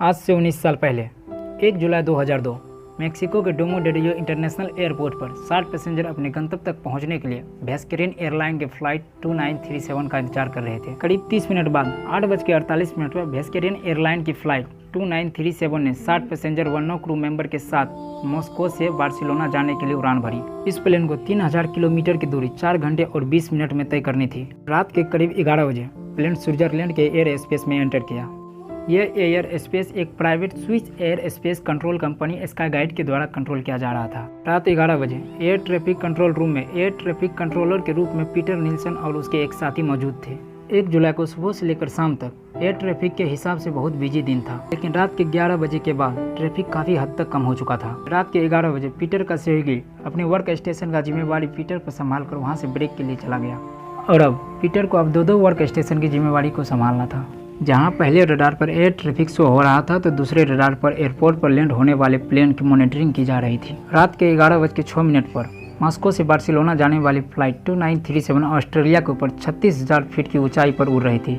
आज से 19 साल पहले 1 जुलाई 2002 मेक्सिको के डोमोडेरियो इंटरनेशनल एयरपोर्ट पर 60 पैसेंजर अपने गंतव्य तक पहुंचने के लिए वेस्केरियन एयरलाइन के फ्लाइट 2937 का इंतजार कर रहे थे। करीब 30 मिनट बाद 8:48 पर वेस्केरियन एयरलाइन की फ्लाइट 2937 ने 60 पैसेंजर व 9 क्रू मेंबर के साथ मॉस्को से बार्सिलोना जाने के लिए उड़ान भरी। इस प्लेन को 3000 किलोमीटर की दूरी 4 घंटे और 20 मिनट में तय करनी थी। रात के करीब 11 बजे प्लेन स्विट्जरलैंड के एयर स्पेस में एंटर किया। यह एयर स्पेस एक private Swiss air space control company sky guide के द्वारा कंट्रोल किया जा रहा था। रात 11 बजे एयर ट्रैफिक कंट्रोल रूम में एयर ट्रैफिक कंट्रोलर के रूप में पीटर निल्सन और उसके एक साथी मौजूद थे। 1 जुलाई को सुबह से लेकर शाम तक एयर ट्रैफिक के हिसाब से बहुत बिजी दिन था, लेकिन रात के 11 बजे के बाद ट्रैफिक काफ़ी हद तक कम हो चुका था। रात के 11 बजे पीटर का सहयोगी अपने वर्क स्टेशन का जिम्मेवारी पीटर पर संभाल कर वहाँ से ब्रेक के लिए चला गया और अब पीटर को अब दो वर्क स्टेशन की जिम्मेवारी को संभालना था। जहां पहले रडार पर एयर ट्रैफिक शो हो रहा था तो दूसरे रडार पर एयरपोर्ट पर लैंड होने वाले प्लेन की मॉनिटरिंग की जा रही थी। रात के 11:06 पर मॉस्को से बार्सिलोना जाने वाली फ्लाइट 2937 ऑस्ट्रेलिया के ऊपर 36,000 फीट की ऊंचाई पर उड़ रही थी।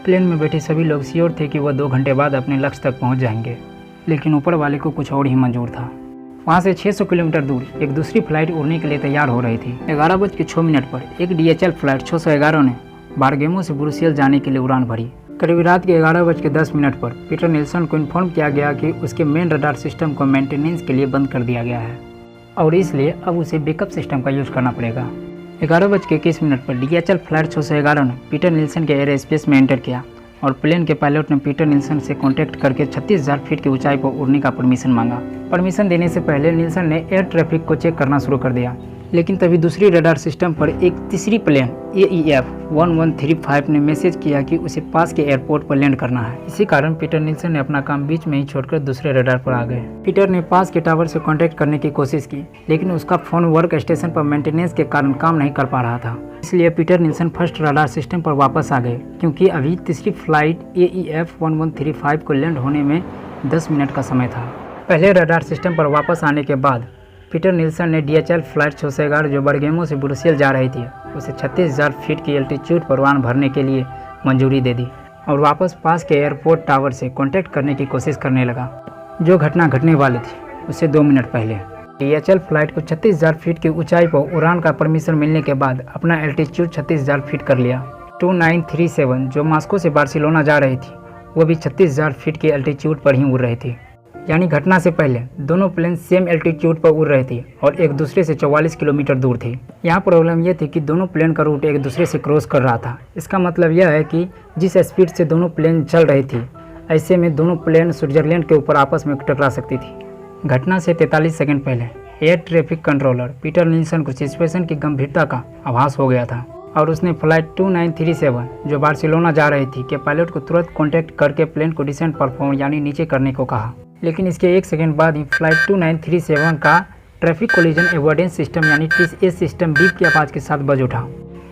प्लेन में बैठे सभी लोग श्योर थे कि वह 2 घंटे बाद अपने लक्ष्य तक पहुँच जाएंगे, लेकिन ऊपर वाले को कुछ और ही मंजूर था। वहाँ से 600 किलोमीटर दूर एक दूसरी फ्लाइट उड़ने के लिए तैयार हो रही थी। 11:06 पर एक DHL फ्लाइट 611 ने बारगेमो से ब्रुसेल्स जाने के लिए उड़ान भरी। करीब रात के 11:10 पर पीटर निल्सन को इन्फॉर्म किया गया कि उसके मेन रडार सिस्टम को मेंटेनेंस के लिए बंद कर दिया गया है और इसलिए अब उसे बैकअप सिस्टम का यूज़ करना पड़ेगा। 11:21 पर DHL फ्लाइट 611 ने पीटर निल्सन के एयर स्पेस में एंटर किया और प्लेन के पायलट ने पीटर निल्सन से कॉन्टैक्ट करके 36,000 फीट की ऊंचाई पर उड़ने का परमिशन मांगा। परमिशन देने से पहले निल्सन ने एयर ट्रैफिक को चेक करना शुरू कर दिया, लेकिन तभी दूसरी रडार सिस्टम पर एक तीसरी प्लेन AEF 1135 ने मैसेज किया कि उसे पास के एयरपोर्ट पर लैंड करना है। इसी कारण पीटर निल्सन ने अपना काम बीच में ही छोड़कर दूसरे रडार पर आ गए। पीटर ने पास के टावर से कांटेक्ट करने की कोशिश की, लेकिन उसका फोन वर्क स्टेशन पर मेंटेनेंस के कारण काम नहीं कर पा रहा था। इसलिए Peter Nielsen first radar system पर वापस आ गए, क्योंकि अभी तीसरी फ्लाइट AEF 1135 को लैंड होने में 10 मिनट का समय था। पहले रडार सिस्टम पर वापस आने के बाद पीटर निल्सन ने DHL फ्लाइट 611 जो बर्गेमो से ब्रुसेल्स जा रही थी उसे 36,000 फीट की एल्टीट्यूड पर उड़ान भरने के लिए मंजूरी दे दी और वापस पास के एयरपोर्ट टावर से कांटेक्ट करने की कोशिश करने लगा। जो घटना घटने वाली थी उससे 2 मिनट पहले DHL फ्लाइट को 36,000 फीट की ऊंचाई पर उड़ान का परमिशन मिलने के बाद अपना एल्टीट्यूड 36,000 फीट कर लिया। 2937 जो मॉस्को से बार्सिलोना जा रही थी वो भी 36,000 फीट की एल्टीट्यूड पर ही उड़ रही थी, यानी घटना से पहले दोनों प्लेन सेम एल्टीट्यूड पर उड़ रही थी और एक दूसरे से 44 किलोमीटर दूर थी। यहाँ प्रॉब्लम यह थी कि दोनों प्लेन का रूट एक दूसरे से क्रॉस कर रहा था। इसका मतलब यह है कि जिस स्पीड से दोनों प्लेन चल रही थी, ऐसे में दोनों प्लेन स्विट्जरलैंड के ऊपर आपस में टकरा सकती थी। घटना से 43 सेकंड पहले air traffic controller Peter Nielsen को सिचुएशन की गंभीरता का आभास हो गया था और उसने फ्लाइट 2937 जो बार्सिलोना जा रही थी के पायलट को तुरंत कॉन्टैक्ट करके प्लेन को डिसेंट परफॉर्म यानी नीचे करने को कहा। लेकिन इसके 1 सेकंड बाद ही फ्लाइट 2937 का ट्रैफिक कोलिजन एवॉइडेंस सिस्टम यानी TCA सिस्टम बीप की आवाज़ के साथ बज उठा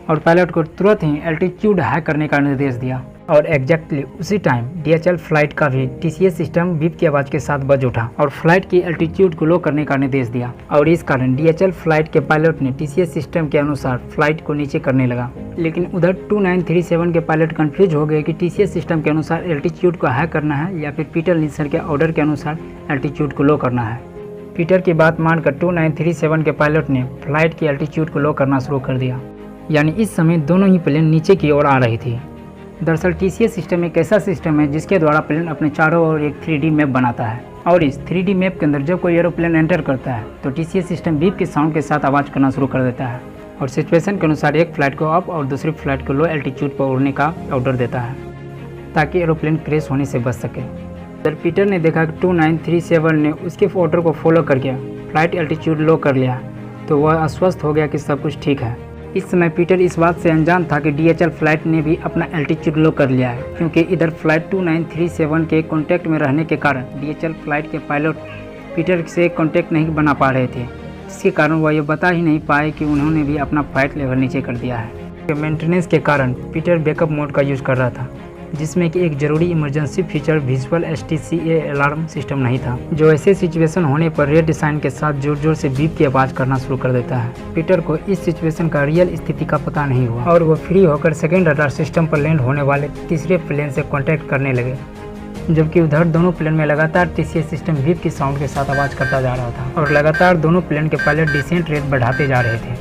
और पायलट को तुरंत ही एल्टीट्यूड हाई करने का निर्देश दिया और एग्जैक्टली उसी टाइम DHL फ्लाइट का भी TCA सिस्टम बीप की आवाज़ के साथ बज उठा और फ्लाइट की एल्टीट्यूड को लो करने का निर्देश दिया और इस कारण DHL फ्लाइट के पायलट ने TCA सिस्टम के अनुसार फ्लाइट को नीचे करने लगा। लेकिन उधर 2937 के पायलट कंफ्यूज हो गए कि TCA सिस्टम के अनुसार एल्टीट्यूड को हाई करना है या फिर पीटर निल्सन के ऑर्डर के अनुसार एल्टीट्यूड को लो करना है। पीटर की बात मानकर 2937 के पायलट ने फ्लाइट की एल्टीट्यूड को लो करना शुरू कर दिया, यानी इस समय दोनों ही प्लेन नीचे की ओर आ रही थी। दरअसल TCA सिस्टम एक ऐसा सिस्टम है जिसके द्वारा प्लेन अपने चारों ओर एक 3D मैप बनाता है और इस 3D मैप के अंदर जब कोई एरोप्लेन एंटर करता है तो TCA सिस्टम बीप के साउंड के साथ आवाज़ करना शुरू कर देता है और सिचुएशन के अनुसार एक फ्लाइट को अप और दूसरी फ्लाइट को लो एल्टीट्यूड पर उड़ने का ऑर्डर देता है ताकि एरोप्लेन क्रैश होने से बच सके। जब पीटर ने देखा कि 2937 ने उसके ऑर्डर को फॉलो करके फ्लाइट एल्टीट्यूड लो कर लिया तो वह आश्वस्त हो गया कि सब कुछ ठीक है। इस समय पीटर इस बात से अनजान था कि DHL फ्लाइट ने भी अपना एल्टीट्यूड लो कर लिया है, क्योंकि इधर फ्लाइट 2937 के कांटेक्ट में रहने के कारण DHL फ्लाइट के पायलट पीटर से कांटेक्ट नहीं बना पा रहे थे, जिसके कारण वह ये बता ही नहीं पाए कि उन्होंने भी अपना फ्लाइट लेवल नीचे कर दिया है। मेंटेनेंस के कारण पीटर बैकअप मोड का यूज़ कर रहा था, जिसमें कि एक जरूरी emergency feature visual STCA alarm system नहीं था, जो ऐसे सिचुएशन होने पर रेड साइन के साथ जोर जोर से बीप की आवाज़ करना शुरू कर देता है। पीटर को इस सिचुएशन का रियल स्थिति का पता नहीं हुआ और वो फ्री होकर सेकेंड रडार सिस्टम पर लैंड होने वाले तीसरे प्लेन से कांटेक्ट करने लगे। जबकि उधर दोनों प्लेन में लगातार TCS सिस्टम बीप की साउंड के साथ आवाज़ करता जा रहा था और लगातार दोनों प्लेन के पायलट डिसेंट रेट बढ़ाते जा रहे थे।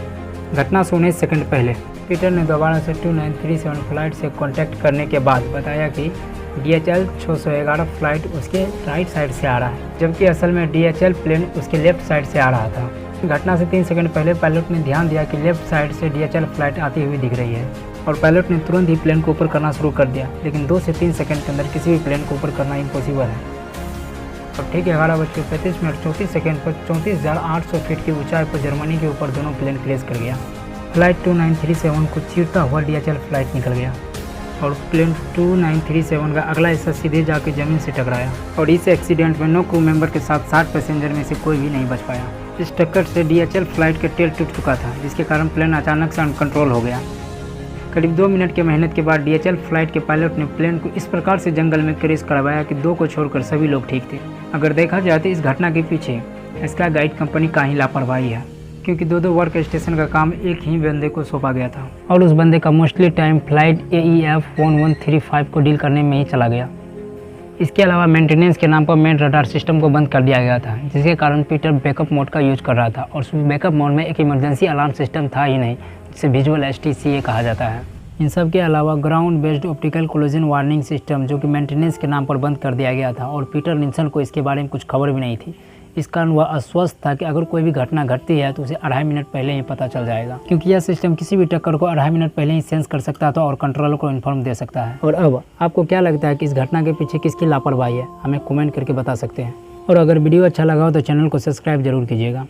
घटना से 19 सेकंड पहले पीटर ने दोबारा से 2937 फ्लाइट से कांटेक्ट करने के बाद बताया कि DHL 611 फ्लाइट उसके राइट साइड से आ रहा है, जबकि असल में DHL प्लेन उसके लेफ्ट साइड से आ रहा था। घटना से 3 सेकंड पहले पायलट ने ध्यान दिया कि लेफ्ट साइड से DHL फ्लाइट आती हुई दिख रही है और पायलट ने तुरंत ही प्लेन को ऊपर करना शुरू कर दिया, लेकिन 2 से 3 सेकंड के अंदर किसी भी प्लेन को ऊपर करना इम्पॉसिबल है। और ठीक 11:35 पर 34,800 फीट की ऊंचाई पर जर्मनी के ऊपर दोनों प्लेन क्रैश कर गया। फ्लाइट 2937 को चीरता हुआ DHL फ्लाइट निकल गया और प्लेन 2937 का अगला हिस्सा सीधे जाकर ज़मीन से टकराया और इस एक्सीडेंट में 9 क्रू मेंबर के साथ 60 पैसेंजर में से कोई भी नहीं बच पाया। इस टक्कर से DHL फ्लाइट का टेल टूट चुका था, जिसके कारण प्लेन अचानक से अनकंट्रोल हो गया। करीब 2 मिनट की मेहनत के बाद DHL फ्लाइट के पायलट ने प्लेन को इस प्रकार से जंगल में क्रैश करवाया कि 2 को छोड़कर सभी लोग ठीक थे। अगर देखा जाए तो इस घटना के पीछे स्काई गाइड कंपनी का ही लापरवाही है, क्योंकि 2 वर्क स्टेशन का काम एक ही बंदे को सौंपा गया था और उस बंदे का मोस्टली टाइम फ्लाइट AEF 1135 को डील करने में ही चला गया। इसके अलावा मेंटेनेंस के नाम पर मेन रडार सिस्टम को बंद कर दिया गया था, जिसके कारण पीटर बैकअप मोड का यूज कर रहा था और उस बैकअप मोड में एक इमरजेंसी अलार्म सिस्टम था ही नहीं, जिसे विजुअल STCA कहा जाता है। इन सब के अलावा ground based optical collision warning system, जो कि मेंटेनेंस के नाम पर बंद कर दिया गया था और पीटर निल्सन को इसके बारे में कुछ खबर भी नहीं थी। इस कारण वह अस्वस्थ था कि अगर कोई भी घटना घटती है तो उसे 2.5 मिनट पहले ही पता चल जाएगा, क्योंकि यह सिस्टम किसी भी टक्कर को 2.5 मिनट पहले ही सेंस कर सकता था और कंट्रोलर को इन्फॉर्म दे सकता है। और अब आपको क्या लगता है कि इस घटना के पीछे किसकी लापरवाही है? हमें कमेंट करके बता सकते हैं। और अगर वीडियो अच्छा लगा हो तो चैनल को सब्सक्राइब जरूर कीजिएगा।